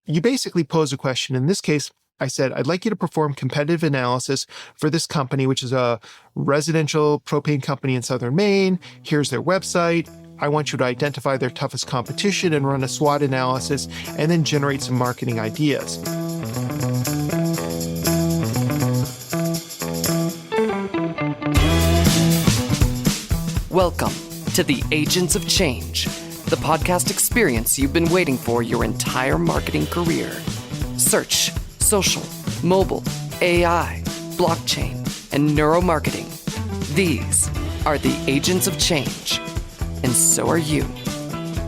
you basically pose a question. In this case, I said, I'd like you to perform competitive analysis for this company, which is a residential propane company in southern Maine. Here's their website. I want you to identify their toughest competition and run a SWOT analysis, and then generate some marketing ideas. Welcome to the Agents of Change, the podcast experience you've been waiting for your entire marketing career. Search, social, mobile, AI, blockchain, and neuromarketing. These are the Agents of Change, and so are you.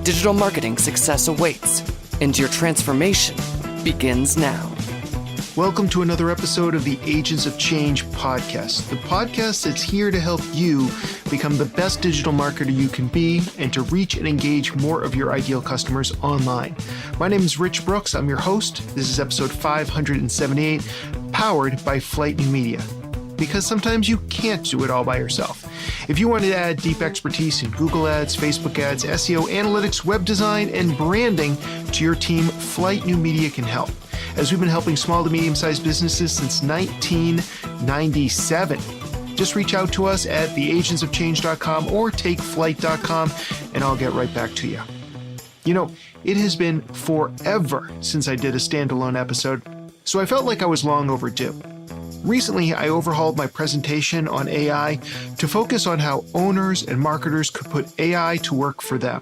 Digital marketing success awaits, and your transformation begins now. Welcome to another episode of the Agents of Change podcast, the podcast that's here to help you become the best digital marketer you can be and to reach and engage more of your ideal customers online. My name is Rich Brooks. I'm your host. This is episode 578, powered by Flight New Media. Because sometimes you can't do it all by yourself. If you want to add deep expertise in Google Ads, Facebook Ads, SEO, analytics, web design, and branding to your team, Flight New Media can help. As we've been helping small to medium-sized businesses since 1997. Just reach out to us at theagentsofchange.com or takeflight.com, and I'll get right back to you. You know, it has been forever since I did a standalone episode, so I felt like I was long overdue. Recently, I overhauled my presentation on AI to focus on how owners and marketers could put AI to work for them.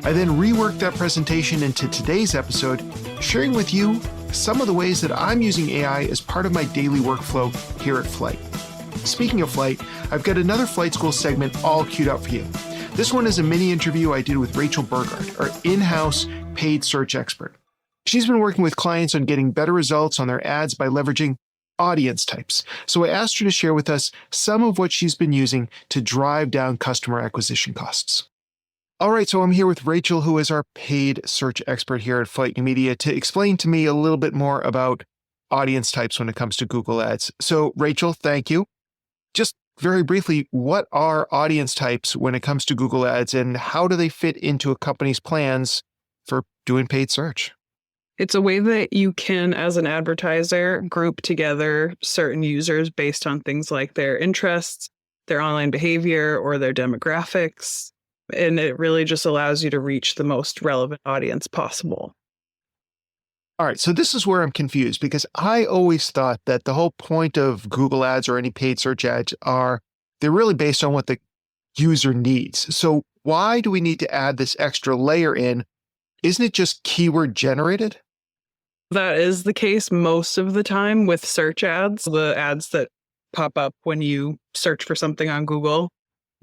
I then reworked that presentation into today's episode, sharing with you some of the ways that I'm using AI as part of my daily workflow here at Flight. Speaking of Flight, I've got another Flight School segment all queued up for you. This one is a mini interview I did with Rachel Burgard, our in-house paid search expert. She's been working with clients on getting better results on their ads by leveraging audience types. So I asked her to share with us some of what she's been using to drive down customer acquisition costs. All right, so I'm here with Rachel, who is our paid search expert here at Flight New Media, to explain to me a little bit more about audience types when it comes to Google Ads. So Rachel, thank you. Just very briefly, what are audience types when it comes to Google Ads, and how do they fit into a company's plans for doing paid search? It's a way that you can, as an advertiser, group together certain users based on things like their interests, their online behavior, or their demographics. And it really just allows you to reach the most relevant audience possible. All right, so this is where I'm confused, because I always thought that the whole point of Google Ads or any paid search ads they're really based on what the user needs. So why do we need to add this extra layer in? Isn't it just keyword generated? That is the case most of the time with search ads, the ads that pop up when you search for something on Google.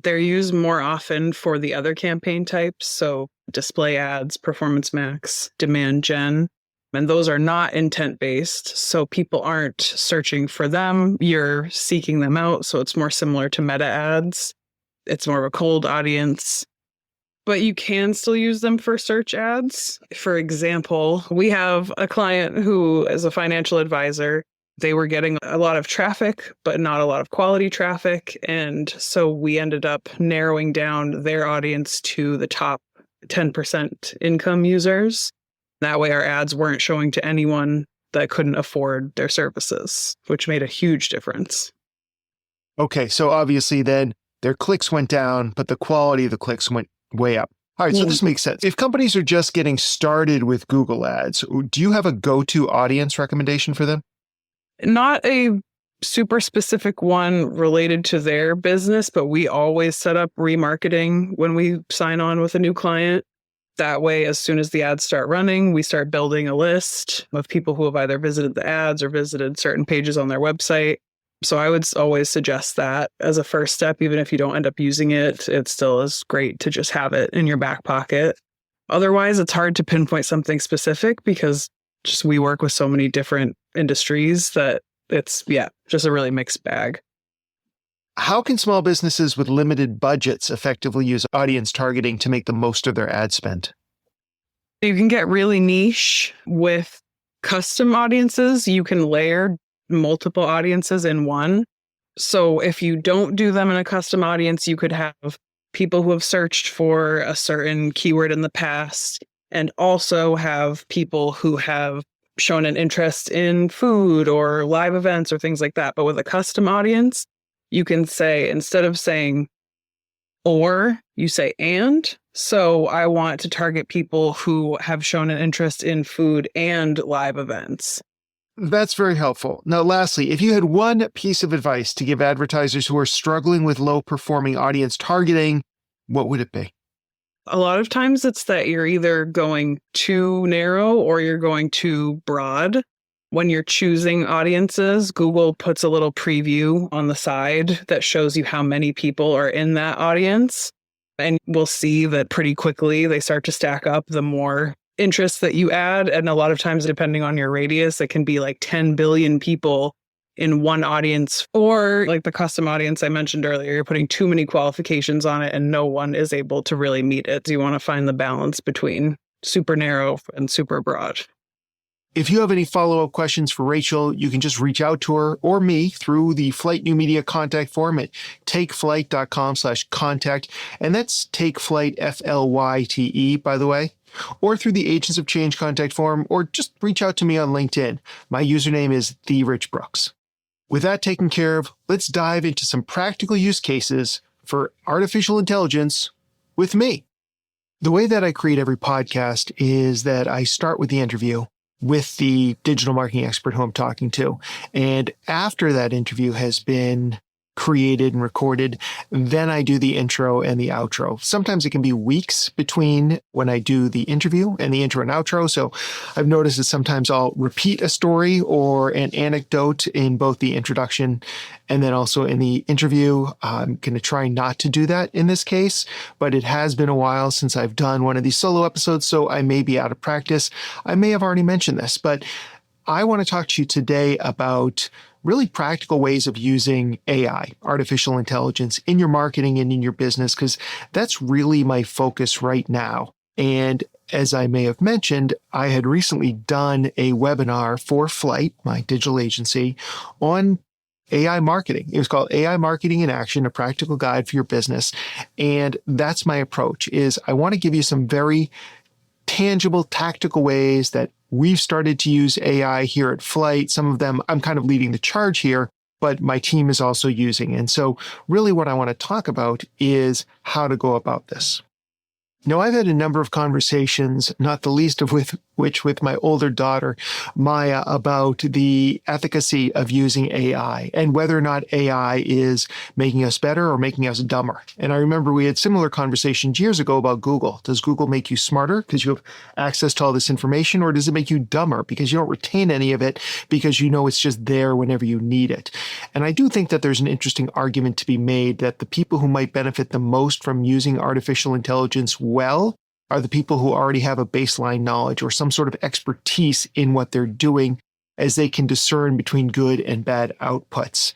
They're used more often for the other campaign types, so display ads, performance max, demand gen, and those are not intent-based, so people aren't searching for them, you're seeking them out, so it's more similar to meta ads. It's more of a cold audience, but you can still use them for search ads. For example, we have a client who is a financial advisor. They were getting a lot of traffic, but not a lot of quality traffic. And so we ended up narrowing down their audience to the top 10% income users. That way our ads weren't showing to anyone that couldn't afford their services, which made a huge difference. Okay, so obviously then their clicks went down, but the quality of the clicks went way up. All right, so this makes sense. If companies are just getting started with Google Ads, do you have a go-to audience recommendation for them? Not a super specific one related to their business, but we always set up remarketing when we sign on with a new client. That way, as soon as the ads start running, we start building a list of people who have either visited the ads or visited certain pages on their website. So I would always suggest that as a first step. Even if you don't end up using it, it still is great to just have it in your back pocket. Otherwise, it's hard to pinpoint something specific because just we work with so many different industries that it's, just a really mixed bag. How can small businesses with limited budgets effectively use audience targeting to make the most of their ad spend? You can get really niche with custom audiences. You can layer multiple audiences in one. So if you don't do them in a custom audience, you could have people who have searched for a certain keyword in the past and also have people who have shown an interest in food or live events or things like that. But with a custom audience, you can say, instead of saying or, you say and. So I want to target people who have shown an interest in food and live events. That's very helpful. Now, lastly, if you had one piece of advice to give advertisers who are struggling with low-performing audience targeting, what would it be? A lot of times it's that you're either going too narrow or you're going too broad. When you're choosing audiences, Google puts a little preview on the side that shows you how many people are in that audience. And we'll see that pretty quickly they start to stack up the more interest that you add. And a lot of times, depending on your radius, it can be like 10 billion people in one audience, or like the custom audience I mentioned earlier, you're putting too many qualifications on it and no one is able to really meet it. So you want to find the balance between super narrow and super broad. If you have any follow-up questions for Rachel, you can just reach out to her or me through the Flyte New Media contact form at takeflyte.com/contact. And that's TakeFlyte, F-L-Y-T-E, by the way. Or through the Agents of Change contact form, or just reach out to me on LinkedIn. My username is TheRichBrooks. With that taken care of, let's dive into some practical use cases for artificial intelligence with me. The way that I create every podcast is that I start with the interview with the digital marketing expert who I'm talking to. And after that interview has been created and recorded, then I do the intro and the outro. Sometimes it can be weeks between when I do the interview and the intro and outro. So I've noticed that sometimes I'll repeat a story or an anecdote in both the introduction and then also in the interview. I'm going to try not to do that in this case, but it has been a while since I've done one of these solo episodes, so I may be out of practice. I may have already mentioned this, but I want to talk to you today about really practical ways of using AI, artificial intelligence, in your marketing and in your business, because that's really my focus right now. And as I may have mentioned, I had recently done a webinar for Flyte, my digital agency, on AI marketing. It was called AI Marketing in Action, a practical guide for your business. And that's my approach, is I want to give you some very tangible, tactical ways that we've started to use AI here at Flyte. Some of them I'm kind of leading the charge here, but my team is also using. And so really what I want to talk about is how to go about this. Now, I've had a number of conversations, not the least of which with my older daughter, Maya, about the efficacy of using AI and whether or not AI is making us better or making us dumber. And I remember we had similar conversations years ago about Google. Does Google make you smarter because you have access to all this information, or does it make you dumber because you don't retain any of it because you know it's just there whenever you need it? And I do think that there's an interesting argument to be made that the people who might benefit the most from using artificial intelligence well are the people who already have a baseline knowledge or some sort of expertise in what they're doing, as they can discern between good and bad outputs.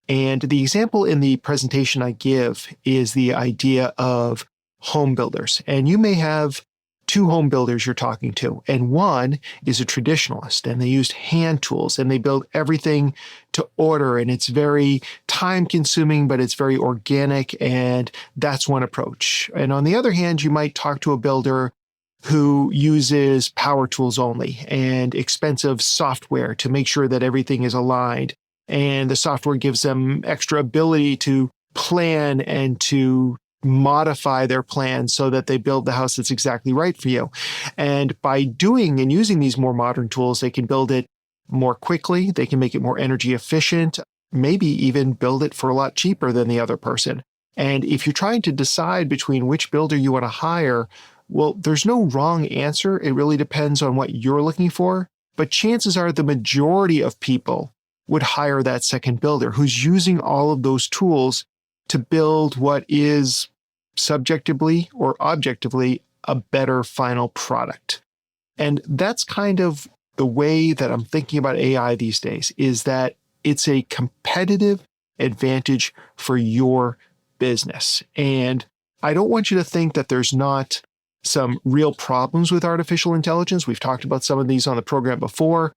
And the example in the presentation I give is the idea of home builders. And you may have two home builders you're talking to, and one is a traditionalist, and they used hand tools, and they build everything to order, and it's very time consuming, but it's very organic, and that's one approach. And on the other hand, you might talk to a builder who uses power tools only and expensive software to make sure that everything is aligned, and the software gives them extra ability to plan and to modify their plans so that they build the house that's exactly right for you. And by doing and using these more modern tools, they can build it more quickly, they can make it more energy efficient, maybe even build it for a lot cheaper than the other person. And if you're trying to decide between which builder you want to hire, well, there's no wrong answer. It really depends on what you're looking for. But chances are the majority of people would hire that second builder who's using all of those tools to build what is subjectively or objectively a better final product. And that's kind of the way that I'm thinking about AI these days, is that it's a competitive advantage for your business. And I don't want you to think that there's not some real problems with artificial intelligence. We've talked about some of these on the program before.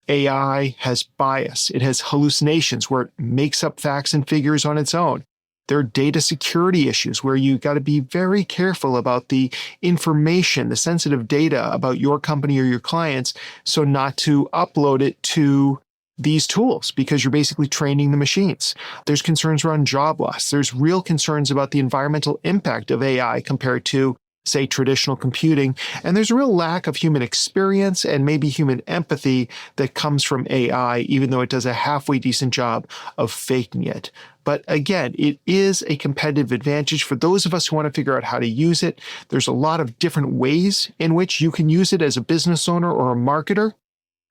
AI has bias. It has hallucinations where it makes up facts and figures on its own. There are data security issues where you got to be very careful about the information, the sensitive data about your company or your clients, so not to upload it to these tools because you're basically training the machines. There's concerns around job loss. There's real concerns about the environmental impact of AI compared to, say, traditional computing. And there's a real lack of human experience and maybe human empathy that comes from AI, even though it does a halfway decent job of faking it. But again, it is a competitive advantage for those of us who want to figure out how to use it. There's a lot of different ways in which you can use it as a business owner or a marketer.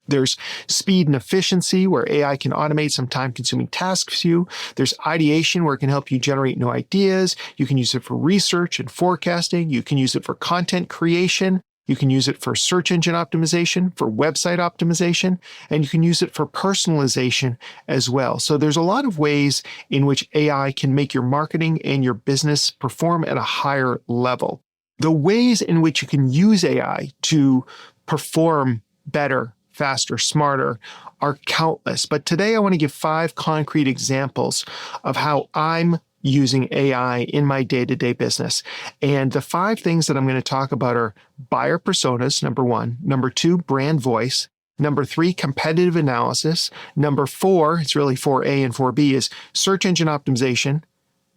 There's speed and efficiency, where AI can automate some time-consuming tasks for you. There's ideation, where it can help you generate new ideas. You can use it for research and forecasting. You can use it for content creation. You can use it for search engine optimization, for website optimization, and you can use it for personalization as well. So there's a lot of ways in which AI can make your marketing and your business perform at a higher level. The ways in which you can use AI to perform better, faster, smarter are countless. But today I want to give 5 concrete examples of how I'm using AI in my day-to-day business. And the 5 things that I'm going to talk about are buyer personas, number 1. Number 2, brand voice. Number 3, competitive analysis. Number 4, it's really 4A and 4B, is search engine optimization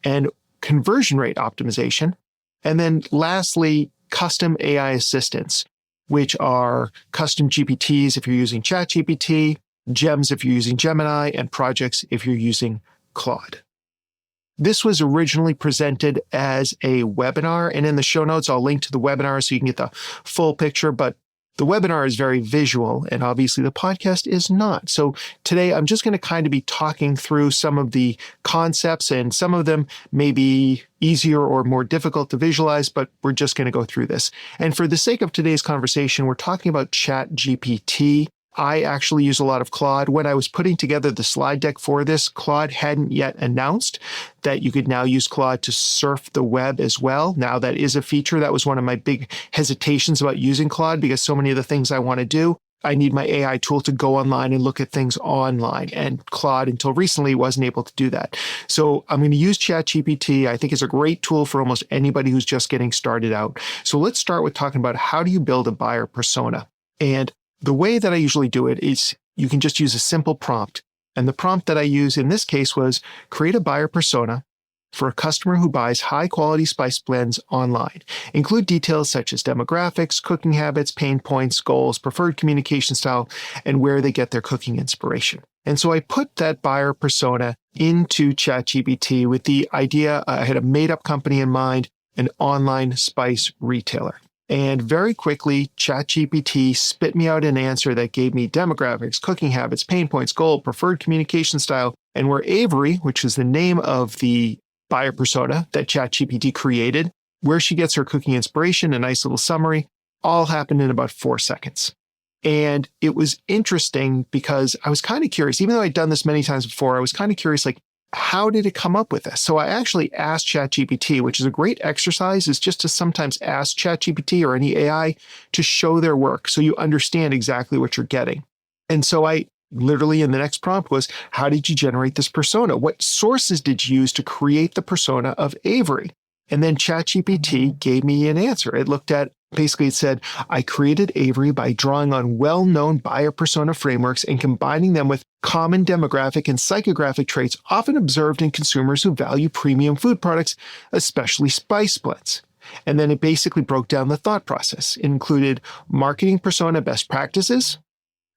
and conversion rate optimization. And then lastly, custom AI assistants, which are custom GPTs if you're using ChatGPT, Gems if you're using Gemini, and projects if you're using Claude. This was originally presented as a webinar, and in the show notes, I'll link to the webinar so you can get the full picture, but the webinar is very visual, and obviously the podcast is not. So today I'm just going to kind of be talking through some of the concepts, and some of them may be easier or more difficult to visualize, but we're just going to go through this. And for the sake of today's conversation, we're talking about ChatGPT. I actually use a lot of Claude. When I was putting together the slide deck for this, Claude hadn't yet announced that you could now use Claude to surf the web as well. Now that is a feature. That was one of my big hesitations about using Claude, because so many of the things I want to do, I need my AI tool to go online and look at things online. And Claude, until recently, wasn't able to do that. So I'm going to use ChatGPT. I think it's a great tool for almost anybody who's just getting started out. So let's start with talking about how do you build a buyer persona. And the way that I usually do it is you can just use a simple prompt. And the prompt that I use in this case was create a buyer persona for a customer who buys high-quality spice blends online. Include details such as demographics, cooking habits, pain points, goals, preferred communication style, and where they get their cooking inspiration. And so I put that buyer persona into ChatGPT with the idea, I had a made-up company in mind, an online spice retailer. And very quickly, ChatGPT spit me out an answer that gave me demographics, cooking habits, pain points, goal, preferred communication style, and where Avery, which is the name of the buyer persona that ChatGPT created, where she gets her cooking inspiration, a nice little summary, all happened in about 4 seconds. And it was interesting because I was kind of curious, even though I'd done this many times before, I was kind of curious, like, how did it come up with this? So I actually asked ChatGPT, which is a great exercise, is just to sometimes ask ChatGPT or any AI to show their work so you understand exactly what you're getting. And so I literally, in the next prompt was, how did you generate this persona? What sources did you use to create the persona of Avery? And then ChatGPT gave me an answer. It looked at, basically it said, I created Avery by drawing on well-known buyer persona frameworks and combining them with common demographic and psychographic traits often observed in consumers who value premium food products, especially spice blends. And then it basically broke down the thought process. It included marketing persona best practices,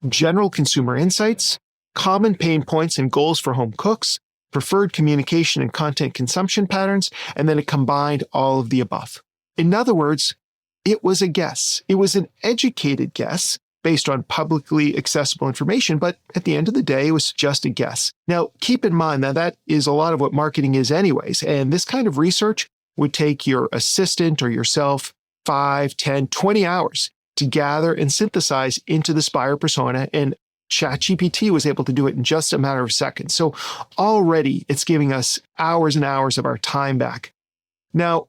general consumer insights, common pain points and goals for home cooks, preferred communication and content consumption patterns, and then it combined all of the above. In other words, it was a guess. It was an educated guess based on publicly accessible information, but at the end of the day, it was just a guess. Now, keep in mind that is a lot of what marketing is anyways, and this kind of research would take your assistant or yourself 5, 10, 20 hours to gather and synthesize into this buyer persona, and ChatGPT was able to do it in just a matter of seconds. So already it's giving us hours and hours of our time back. Now,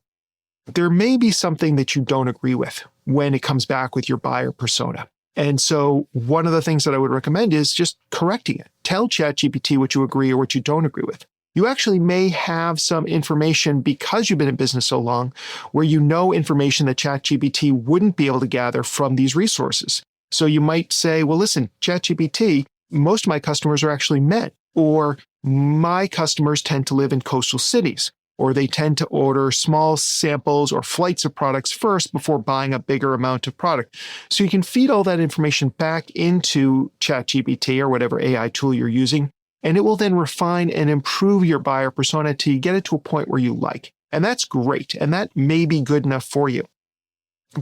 there may be something that you don't agree with when it comes back with your buyer persona. And so one of the things that I would recommend is just correcting it. Tell ChatGPT what you agree or what you don't agree with. You actually may have some information because you've been in business so long where you know information that ChatGPT wouldn't be able to gather from these resources. So you might say, well, listen, ChatGPT, most of my customers are actually men, or my customers tend to live in coastal cities, or they tend to order small samples or flights of products first before buying a bigger amount of product. So you can feed all that information back into ChatGPT or whatever AI tool you're using, and it will then refine and improve your buyer persona to get it to a point where you like. And that's great, and that may be good enough for you.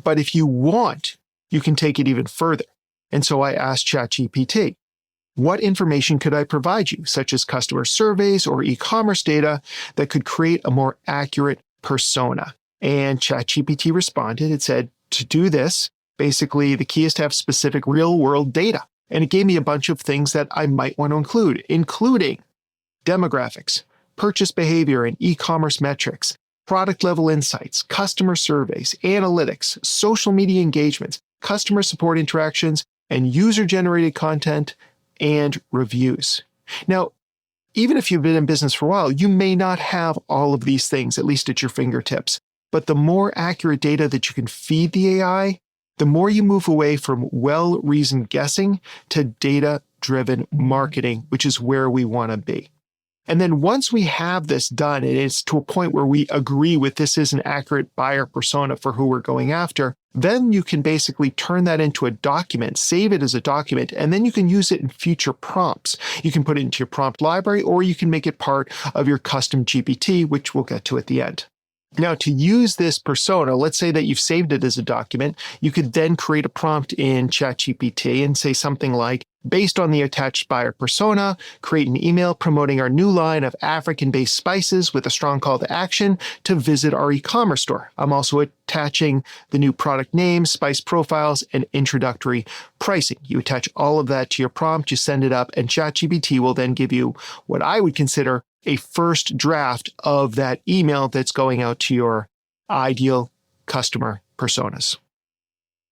But if you want, you can take it even further. And so I asked ChatGPT, what information could I provide you, such as customer surveys or e-commerce data that could create a more accurate persona? And ChatGPT responded. It said, to do this, basically the key is to have specific real-world data. And it gave me a bunch of things that I might want to include, including demographics, purchase behavior and e-commerce metrics, product-level insights, customer surveys, analytics, social media engagements, customer support interactions, and user-generated content and reviews. Now, even if you've been in business for a while, you may not have all of these things, at least at your fingertips. But the more accurate data that you can feed the AI, the more you move away from well-reasoned guessing to data-driven marketing, which is where we want to be. And then once we have this done, and it's to a point where we agree with this is an accurate buyer persona for who we're going after, then you can basically turn that into a document, save it as a document, and then you can use it in future prompts. You can put it into your prompt library, or you can make it part of your custom GPT, which we'll get to at the end. Now, to use this persona, let's say that you've saved it as a document, you could then create a prompt in ChatGPT and say something like, based on the attached buyer persona, create an email promoting our new line of African-based spices with a strong call to action to visit our e-commerce store. I'm also attaching the new product names, spice profiles, and introductory pricing. You attach all of that to your prompt, you send it up, and ChatGPT will then give you what I would consider a first draft of that email that's going out to your ideal customer personas.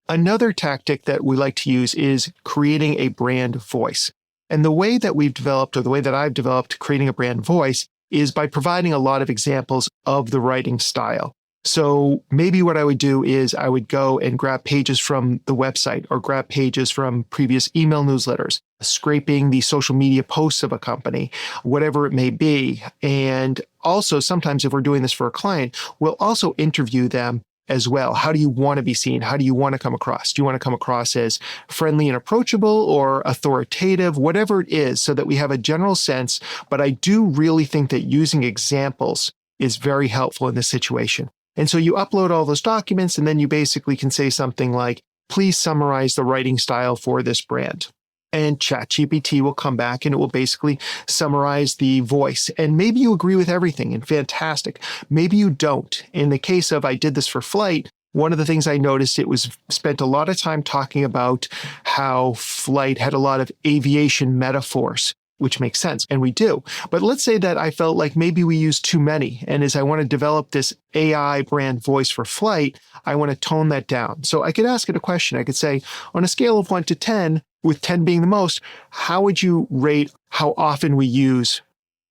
Another tactic that we like to use is creating a brand voice. And the way that we've developed, or the way that I've developed creating a brand voice, is by providing a lot of examples of the writing style. So maybe what I would do is I would go and grab pages from the website or grab pages from previous email newsletters, scraping the social media posts of a company, whatever it may be. And also sometimes if we're doing this for a client, we'll also interview them as well. How do you want to be seen? How do you want to come across? Do you want to come across as friendly and approachable or authoritative, whatever it is, so that we have a general sense. But I do really think that using examples is very helpful in this situation. And so you upload all those documents, and then you basically can say something like, please summarize the writing style for this brand. And ChatGPT will come back and it will basically summarize the voice. And maybe you agree with everything and fantastic. Maybe you don't. In the case of I did this for Flight, one of the things I noticed, it was spent a lot of time talking about how Flight had a lot of aviation metaphors, which makes sense, and we do. But let's say that I felt like maybe we use too many. And as I want to develop this AI brand voice for Flight, I want to tone that down. So I could ask it a question. I could say, on a scale of 1 to 10, with 10 being the most, how would you rate how often we use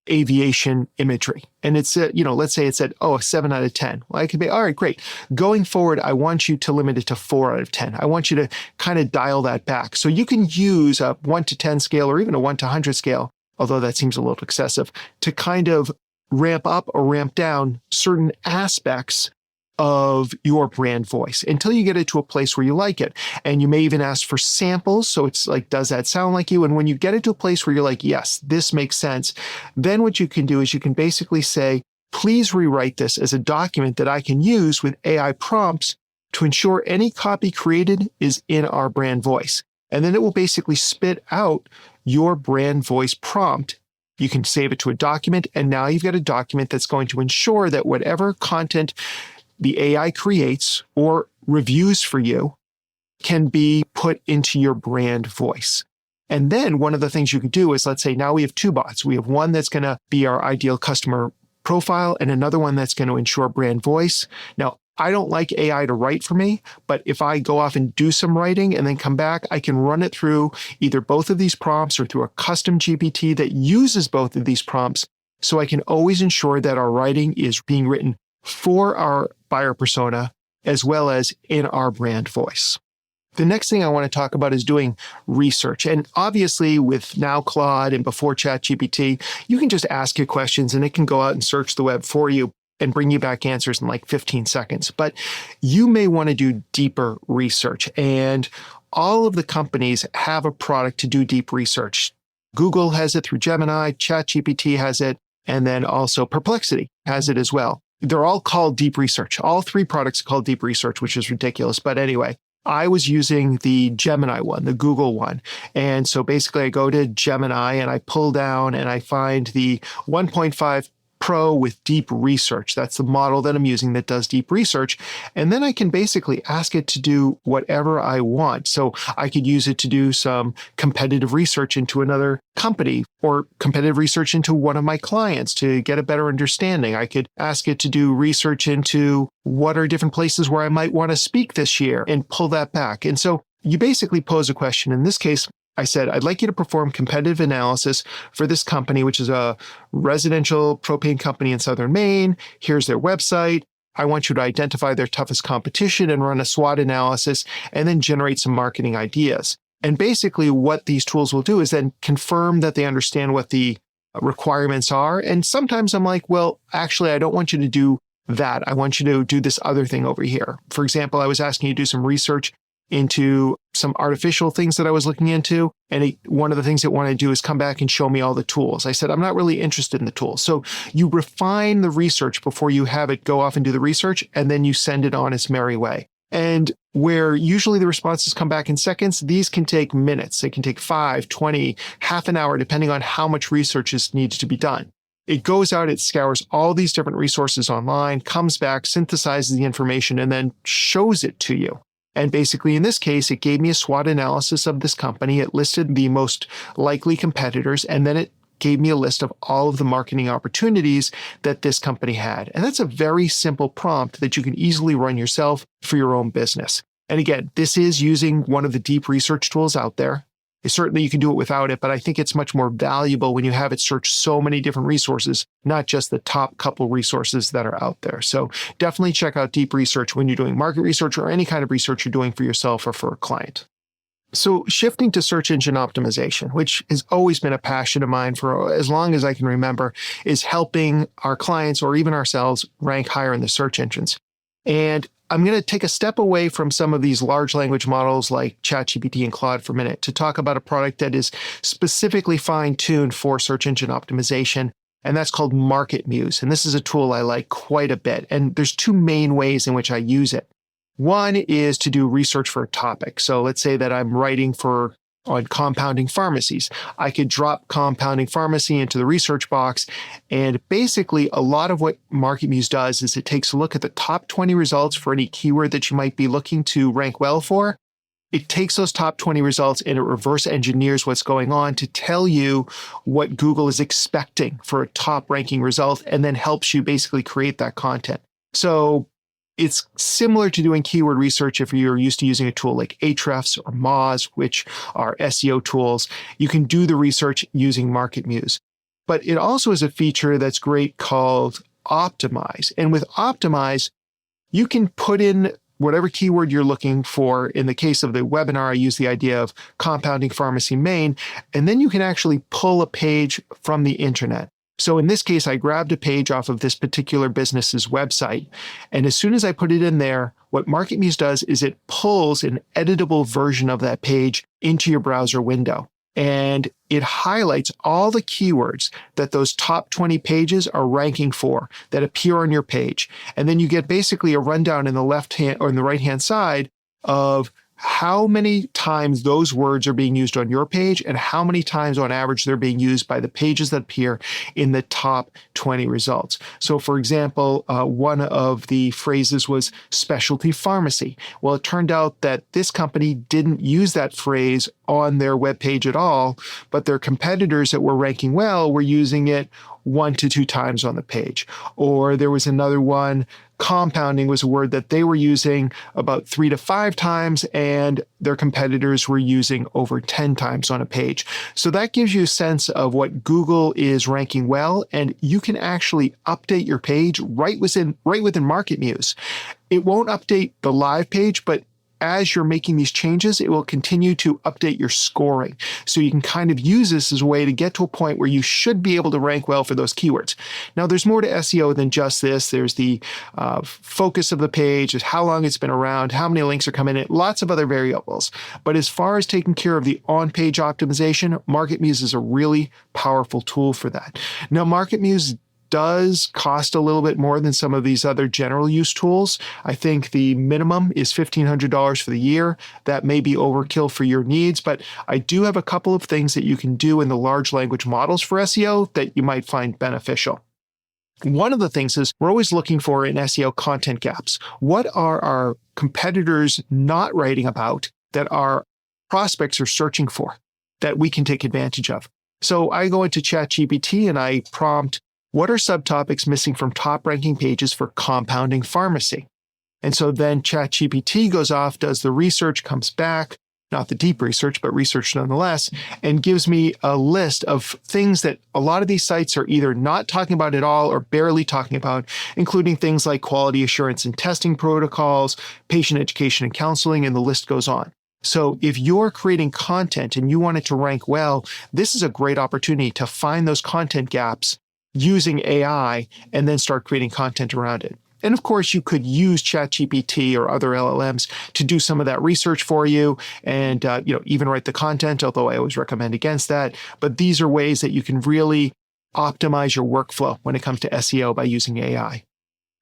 aviation imagery? And it's, let's say it said, a 7 out of 10. Well, I could be, all right, great. Going forward, I want you to limit it to 4 out of 10. I want you to kind of dial that back. So you can use a 1 to 10 scale or even a 1 to 100 scale, although that seems a little excessive, to kind of ramp up or ramp down certain aspects of your brand voice until you get it to a place where you like it. And you may even ask for samples. So it's like, does that sound like you? And when you get it to a place where you're like, yes, this makes sense, then what you can do is you can basically say, please rewrite this as a document that I can use with AI prompts to ensure any copy created is in our brand voice. And then it will basically spit out your brand voice prompt. You can save it to a document, and now you've got a document that's going to ensure that whatever content the AI creates or reviews for you can be put into your brand voice. And then one of the things you could do is, let's say now we have 2 bots. We have one that's going to be our ideal customer profile and another one that's going to ensure brand voice. Now, I don't like AI to write for me, but if I go off and do some writing and then come back, I can run it through either both of these prompts or through a custom GPT that uses both of these prompts so I can always ensure that our writing is being written for our buyer persona as well as in our brand voice. The next thing I want to talk about is doing research. And obviously with now Claude and before ChatGPT, you can just ask it questions and it can go out and search the web for you and bring you back answers in like 15 seconds. But you may want to do deeper research. And all of the companies have a product to do deep research. Google has it through Gemini, ChatGPT has it, and then also Perplexity has it as well. They're all called deep research. All three products are called deep research, which is ridiculous. But anyway, I was using the Gemini one, the Google one. And so basically I go to Gemini and I pull down and I find the 1.5 Pro with deep research. That's the model that I'm using that does deep research. And then I can basically ask it to do whatever I want. So I could use it to do some competitive research into another company or competitive research into one of my clients to get a better understanding. I could ask it to do research into what are different places where I might want to speak this year and pull that back. And so you basically pose a question. In this case, I said, I'd like you to perform competitive analysis for this company, which is a residential propane company in Southern Maine. Here's their website. I want you to identify their toughest competition and run a SWOT analysis and then generate some marketing ideas. And basically what these tools will do is then confirm that they understand what the requirements are. And sometimes I'm like, well, actually, I don't want you to do that. I want you to do this other thing over here. For example, I was asking you to do some research into some artificial things that I was looking into. And one of the things it wanted to do is come back and show me all the tools. I said, I'm not really interested in the tools. So you refine the research before you have it go off and do the research, and then you send it on its merry way. And where usually the responses come back in seconds, these can take minutes. They can take 5, 20, half an hour, depending on how much research needs to be done. It goes out, it scours all these different resources online, comes back, synthesizes the information, and then shows it to you. And basically, in this case, it gave me a SWOT analysis of this company. It listed the most likely competitors, and then it gave me a list of all of the marketing opportunities that this company had. And that's a very simple prompt that you can easily run yourself for your own business. And again, this is using one of the deep research tools out there. Certainly you can do it without it, but I think it's much more valuable when you have it search so many different resources, not just the top couple resources that are out there. So definitely check out deep research when you're doing market research or any kind of research you're doing for yourself or for a client. So shifting to search engine optimization, which has always been a passion of mine for as long as I can remember, is helping our clients or even ourselves rank higher in the search engines. And I'm going to take a step away from some of these large language models like ChatGPT and Claude for a minute to talk about a product that is specifically fine-tuned for search engine optimization, and that's called MarketMuse. And this is a tool I like quite a bit. And there's two main ways in which I use it. One is to do research for a topic. So let's say that I'm writing on compounding pharmacies. I could drop compounding pharmacy into the research box. And basically, a lot of what MarketMuse does is it takes a look at the top 20 results for any keyword that you might be looking to rank well for. It takes those top 20 results and it reverse engineers what's going on to tell you what Google is expecting for a top ranking result, and then helps you basically create that content. So it's similar to doing keyword research if you're used to using a tool like Ahrefs or Moz, which are SEO tools. You can do the research using MarketMuse. But it also has a feature that's great called Optimize. And with Optimize, you can put in whatever keyword you're looking for. In the case of the webinar, I use the idea of compounding pharmacy Maine, and then you can actually pull a page from the internet. So in this case, I grabbed a page off of this particular business's website. And as soon as I put it in there, what MarketMuse does is it pulls an editable version of that page into your browser window. And it highlights all the keywords that those top 20 pages are ranking for that appear on your page. And then you get basically a rundown in the left hand or in the right hand side of how many times those words are being used on your page and how many times on average they're being used by the pages that appear in the top 20 results. So for example, one of the phrases was specialty pharmacy. Well, it turned out that this company didn't use that phrase on their webpage at all, but their competitors that were ranking well were using it 1 to 2 times on the page. Or there was another one, compounding was a word that they were using about 3 to 5 times, and their competitors were using over 10 times on a page. So that gives you a sense of what Google is ranking well, and you can actually update your page right within MarketMuse. It won't update the live page, but as you're making these changes, it will continue to update your scoring. So you can kind of use this as a way to get to a point where you should be able to rank well for those keywords. Now, there's more to SEO than just this. There's the focus of the page, how long it's been around, how many links are coming in, lots of other variables. But as far as taking care of the on-page optimization, MarketMuse is a really powerful tool for that. Now, MarketMuse does cost a little bit more than some of these other general use tools. I think the minimum is $1,500 for the year. That may be overkill for your needs, but I do have a couple of things that you can do in the large language models for SEO that you might find beneficial. One of the things is we're always looking for in SEO content gaps. What are our competitors not writing about that our prospects are searching for that we can take advantage of? So I go into ChatGPT and I prompt, what are subtopics missing from top ranking pages for compounding pharmacy? And so then ChatGPT goes off, does the research, comes back, not the deep research, but research nonetheless, and gives me a list of things that a lot of these sites are either not talking about at all or barely talking about, including things like quality assurance and testing protocols, patient education and counseling, and the list goes on. So if you're creating content and you want it to rank well, this is a great opportunity to find those content gaps using AI and then start creating content around it. And of course, you could use ChatGPT or other LLMs to do some of that research for you and even write the content, although I always recommend against that. But these are ways that you can really optimize your workflow when it comes to SEO by using AI.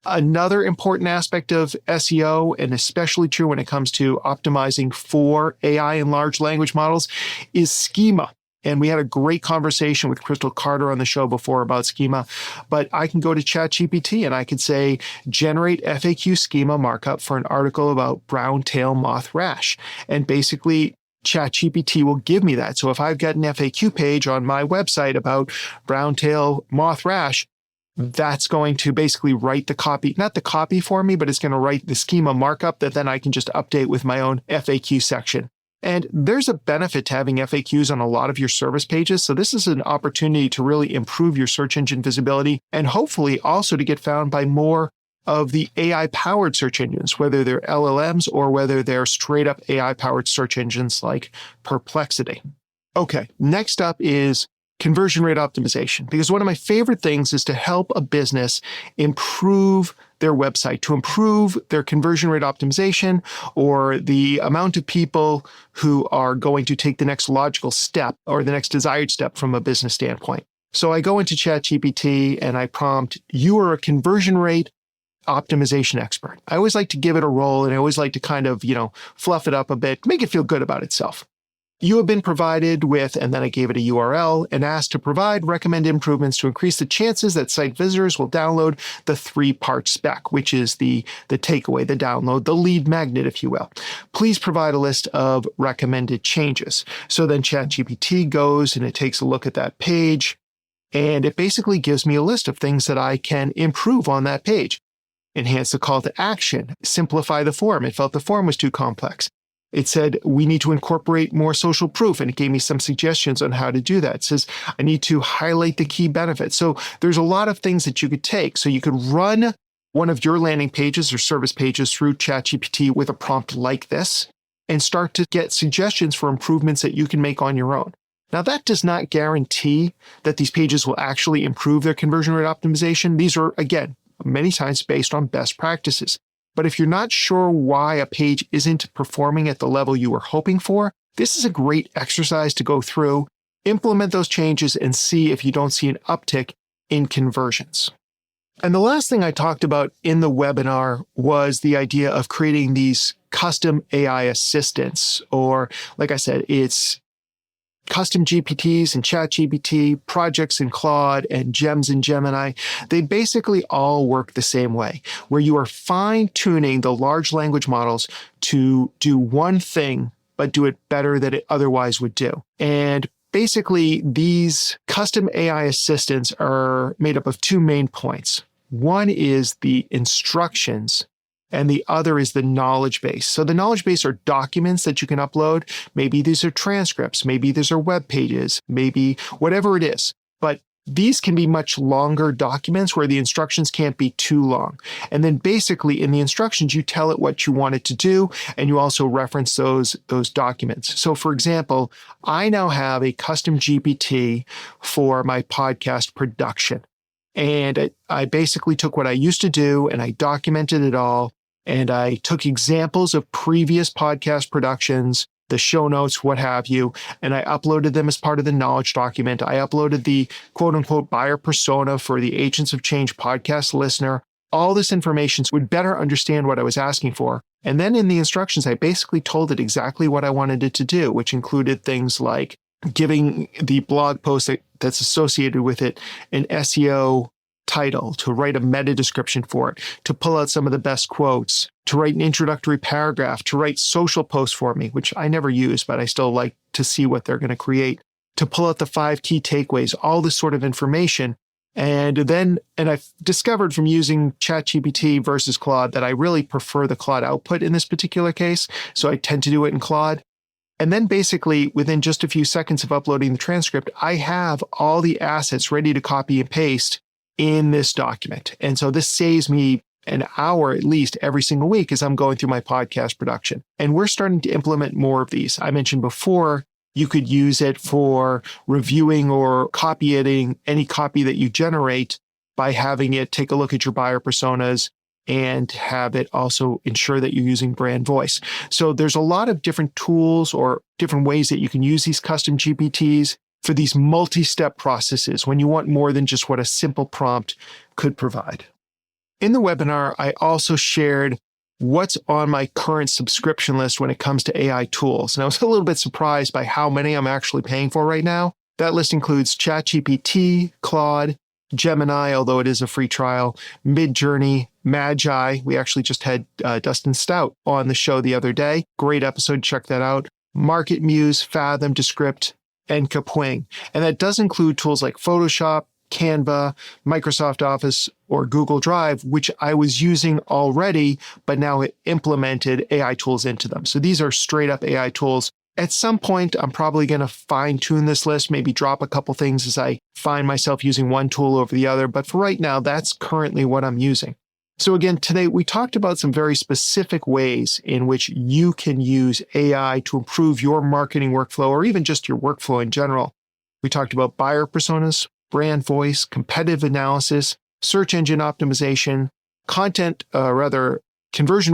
Another important aspect of SEO, and especially true when it comes to optimizing for AI and large language models, is schema. And we had a great conversation with Crystal Carter on the show before about schema, but I can go to ChatGPT and I could say, generate FAQ schema markup for an article about brown tail moth rash. And basically, ChatGPT will give me that. So if I've got an FAQ page on my website about brown tail moth rash, that's going to basically write the copy, not the copy for me, but it's going to write the schema markup that then I can just update with my own FAQ section. And there's a benefit to having FAQs on a lot of your service pages. So this is an opportunity to really improve your search engine visibility and hopefully also to get found by more of the AI-powered search engines, whether they're LLMs or whether they're straight-up AI-powered search engines like Perplexity. Okay, next up is conversion rate optimization, because one of my favorite things is to help a business improve their website, to improve their conversion rate optimization or the amount of people who are going to take the next logical step or the next desired step from a business standpoint. So I go into ChatGPT and I prompt, you are a conversion rate optimization expert. I always like to give it a role and I always like to kind of, fluff it up a bit, make it feel good about itself. You have been provided with, and then I gave it a URL and asked to provide recommended improvements to increase the chances that site visitors will download the 3-part spec, which is the takeaway, the download, the lead magnet, if you will. Please provide a list of recommended changes. So then ChatGPT goes and it takes a look at that page, and it basically gives me a list of things that I can improve on that page. Enhance the call to action, simplify the form. It felt the form was too complex. It said, we need to incorporate more social proof, and it gave me some suggestions on how to do that. It says, I need to highlight the key benefits. So there's a lot of things that you could take. So you could run one of your landing pages or service pages through ChatGPT with a prompt like this and start to get suggestions for improvements that you can make on your own. Now, that does not guarantee that these pages will actually improve their conversion rate optimization. These are, again, many times based on best practices. But if you're not sure why a page isn't performing at the level you were hoping for, this is a great exercise to go through, implement those changes, and see if you don't see an uptick in conversions. And the last thing I talked about in the webinar was the idea of creating these custom AI assistants, or like I said, it's custom GPTs and ChatGPT, projects in Claude, and Gems in Gemini. They basically all work the same way, where you are fine-tuning the large language models to do one thing but do it better than it otherwise would do. And basically, these custom AI assistants are made up of two main points. One is the instructions, and the other is the knowledge base. So the knowledge base are documents that you can upload. Maybe these are transcripts. Maybe these are web pages. Maybe whatever it is. But these can be much longer documents where the instructions can't be too long. And then basically in the instructions, you tell it what you want it to do, and you also reference those documents. So for example, I now have a custom GPT for my podcast production. And I basically took what I used to do and I documented it all. And I took examples of previous podcast productions, the show notes, what have you, and I uploaded them as part of the knowledge document. I uploaded the quote unquote buyer persona for the Agents of Change podcast listener. All this information would better understand what I was asking for. And then in the instructions, I basically told it exactly what I wanted it to do, which included things like giving the blog post that's associated with it an SEO title, to write a meta description for it, to pull out some of the best quotes, to write an introductory paragraph, to write social posts for me, which I never use, but I still like to see what they're going to create, to pull out the 5 key takeaways, all this sort of information. And I've discovered from using ChatGPT versus Claude that I really prefer the Claude output in this particular case. So I tend to do it in Claude. And then basically within just a few seconds of uploading the transcript, I have all the assets ready to copy and paste in this document. And so this saves me an hour at least every single week as I'm going through my podcast production. And we're starting to implement more of these. I mentioned before, you could use it for reviewing or copy editing any copy that you generate by having it take a look at your buyer personas and have it also ensure that you're using brand voice. So there's a lot of different tools or different ways that you can use these custom GPTs for these multi-step processes when you want more than just what a simple prompt could provide. In the webinar, I also shared what's on my current subscription list when it comes to AI tools. And I was a little bit surprised by how many I'm actually paying for right now. That list includes ChatGPT, Claude, Gemini, although it is a free trial, Midjourney, Magi. We actually just had Dustin Stout on the show the other day. Great episode, check that out. MarketMuse, Fathom, Descript, and Kapwing. And that does include tools like Photoshop, Canva, Microsoft Office, or Google Drive, which I was using already, but now it implemented AI tools into them. So these are straight up AI tools. At some point, I'm probably going to fine tune this list, maybe drop a couple things as I find myself using one tool over the other. But for right now, that's currently what I'm using. So again, today we talked about some very specific ways in which you can use AI to improve your marketing workflow or even just your workflow in general. We talked about buyer personas, brand voice, competitive analysis, search engine optimization, conversion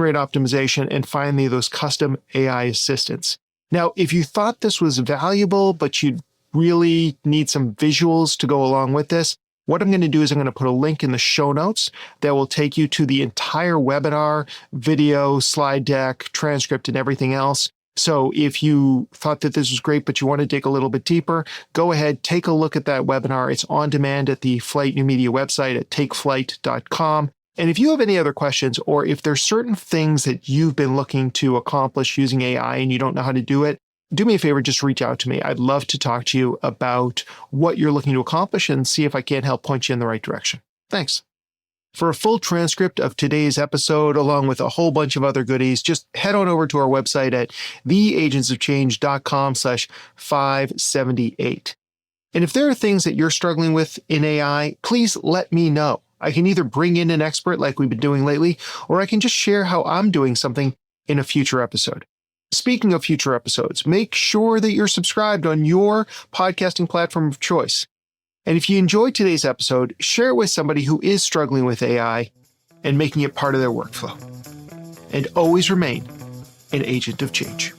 rate optimization, and finally those custom AI assistants. Now, if you thought this was valuable, but you'd really need some visuals to go along with this, what I'm going to do is I'm going to put a link in the show notes that will take you to the entire webinar, video, slide deck, transcript, and everything else. So if you thought that this was great, but you want to dig a little bit deeper, go ahead, take a look at that webinar. It's on demand at the Flyte New Media website at takeflyte.com. And if you have any other questions, or if there's certain things that you've been looking to accomplish using AI and you don't know how to do it, do me a favor, just reach out to me. I'd love to talk to you about what you're looking to accomplish and see if I can't help point you in the right direction. Thanks. For a full transcript of today's episode, along with a whole bunch of other goodies, just head on over to our website at theagentsofchange.com/578. And if there are things that you're struggling with in AI, please let me know. I can either bring in an expert like we've been doing lately, or I can just share how I'm doing something in a future episode. Speaking of future episodes, make sure that you're subscribed on your podcasting platform of choice. And if you enjoyed today's episode, share it with somebody who is struggling with AI and making it part of their workflow. And always remain an agent of change.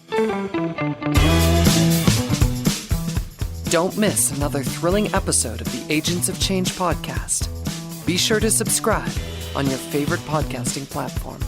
Don't miss another thrilling episode of the Agents of Change podcast. Be sure to subscribe on your favorite podcasting platform.